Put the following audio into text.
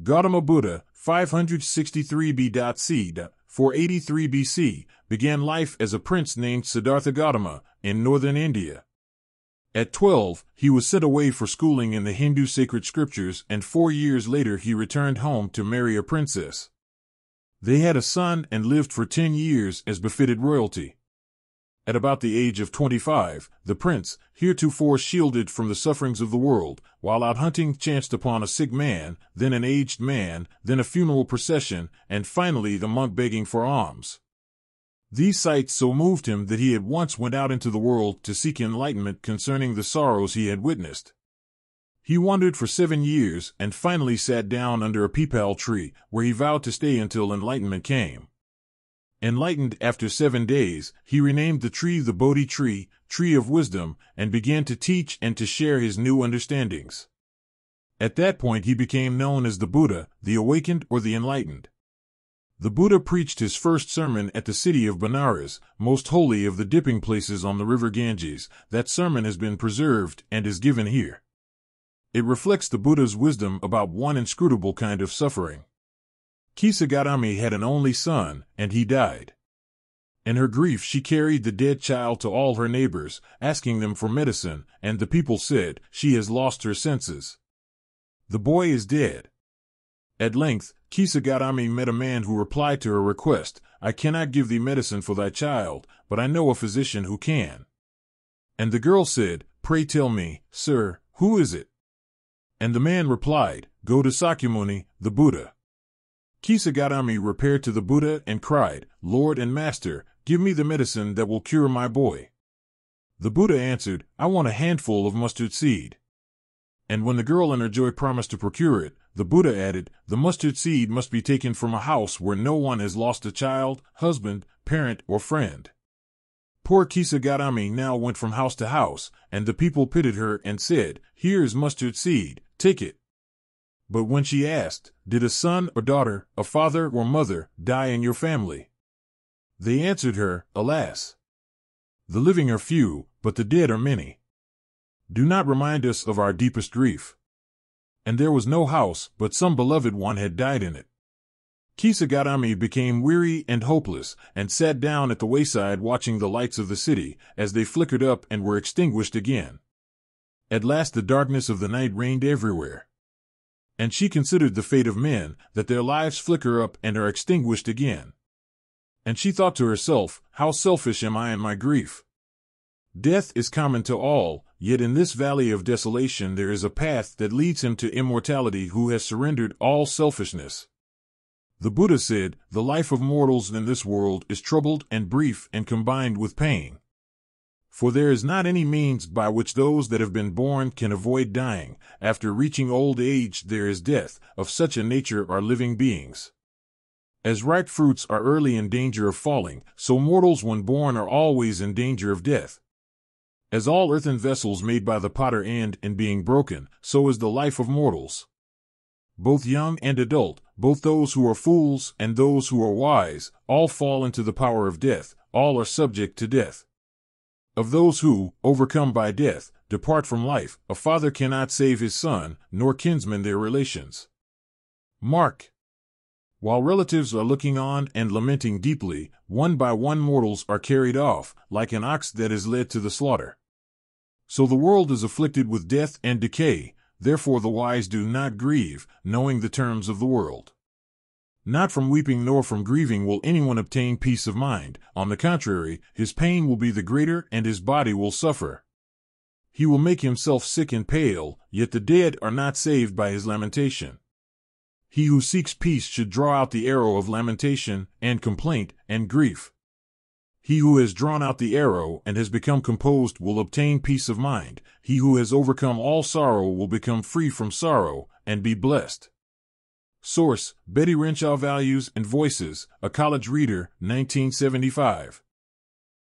Gautama Buddha, 563 B.C. 483 BC, began life as a prince named Siddhartha Gautama in northern India. At 12, he was sent away for schooling in the Hindu sacred scriptures, and 4 years later he returned home to marry a princess. They had a son and lived for 10 years as befitted royalty. At about the age of 25, the prince, heretofore shielded from the sufferings of the world, while out hunting chanced upon a sick man, then an aged man, then a funeral procession, and finally the monk begging for alms. These sights so moved him that he at once went out into the world to seek enlightenment concerning the sorrows he had witnessed. He wandered for 7 years and finally sat down under a peepal tree, where he vowed to stay until enlightenment came. Enlightened after 7 days, he renamed the tree the Bodhi tree, tree of wisdom, and began to teach and to share his new understandings. At that point he became known as the Buddha, the awakened or the enlightened. The Buddha preached his first sermon at the city of Benaras, most holy of the dipping places on the river Ganges. That sermon has been preserved and is given here. It reflects the Buddha's wisdom about one inscrutable kind of suffering. Kisagatami had an only son, and he died. In her grief she carried the dead child to all her neighbors, asking them for medicine, and the people said, "She has lost her senses. The boy is dead." At length, Kisagatami met a man who replied to her request, "I cannot give thee medicine for thy child, but I know a physician who can." And the girl said, "Pray tell me, sir, who is it?" And the man replied, "Go to Sakyamuni, the Buddha." Kisagatami repaired to the Buddha and cried, "Lord and Master, give me the medicine that will cure my boy." The Buddha answered, "I want a handful of mustard seed." And when the girl in her joy promised to procure it, the Buddha added, "The mustard seed must be taken from a house where no one has lost a child, husband, parent, or friend." Poor Kisagatami now went from house to house, and the people pitied her and said, "Here is mustard seed, take it." But when she asked, "Did a son or daughter, a father or mother, die in your family?" they answered her, "Alas! The living are few, but the dead are many. Do not remind us of our deepest grief." And there was no house, but some beloved one had died in it. Kisagatami became weary and hopeless, and sat down at the wayside watching the lights of the city, as they flickered up and were extinguished again. At last the darkness of the night reigned everywhere. And she considered the fate of men, that their lives flicker up and are extinguished again. And she thought to herself, "How selfish am I in my grief! Death is common to all, yet in this valley of desolation there is a path that leads him to immortality who has surrendered all selfishness." The Buddha said, "The life of mortals in this world is troubled and brief and combined with pain. For there is not any means by which those that have been born can avoid dying. After reaching old age there is death. Of such a nature are living beings. As ripe fruits are early in danger of falling, so mortals when born are always in danger of death. As all earthen vessels made by the potter end in being broken, so is the life of mortals. Both young and adult, both those who are fools and those who are wise, all fall into the power of death, all are subject to death. Of those who, overcome by death, depart from life, a father cannot save his son, nor kinsmen their relations. Mark. While relatives are looking on and lamenting deeply, one by one mortals are carried off, like an ox that is led to the slaughter. So the world is afflicted with death and decay, therefore the wise do not grieve, knowing the terms of the world. Not from weeping nor from grieving will anyone obtain peace of mind. On the contrary, his pain will be the greater and his body will suffer. He will make himself sick and pale, yet the dead are not saved by his lamentation. He who seeks peace should draw out the arrow of lamentation, and complaint, and grief. He who has drawn out the arrow and has become composed will obtain peace of mind. He who has overcome all sorrow will become free from sorrow, and be blessed. Source: Betty Renshaw. Values and Voices, A College Reader, 1975.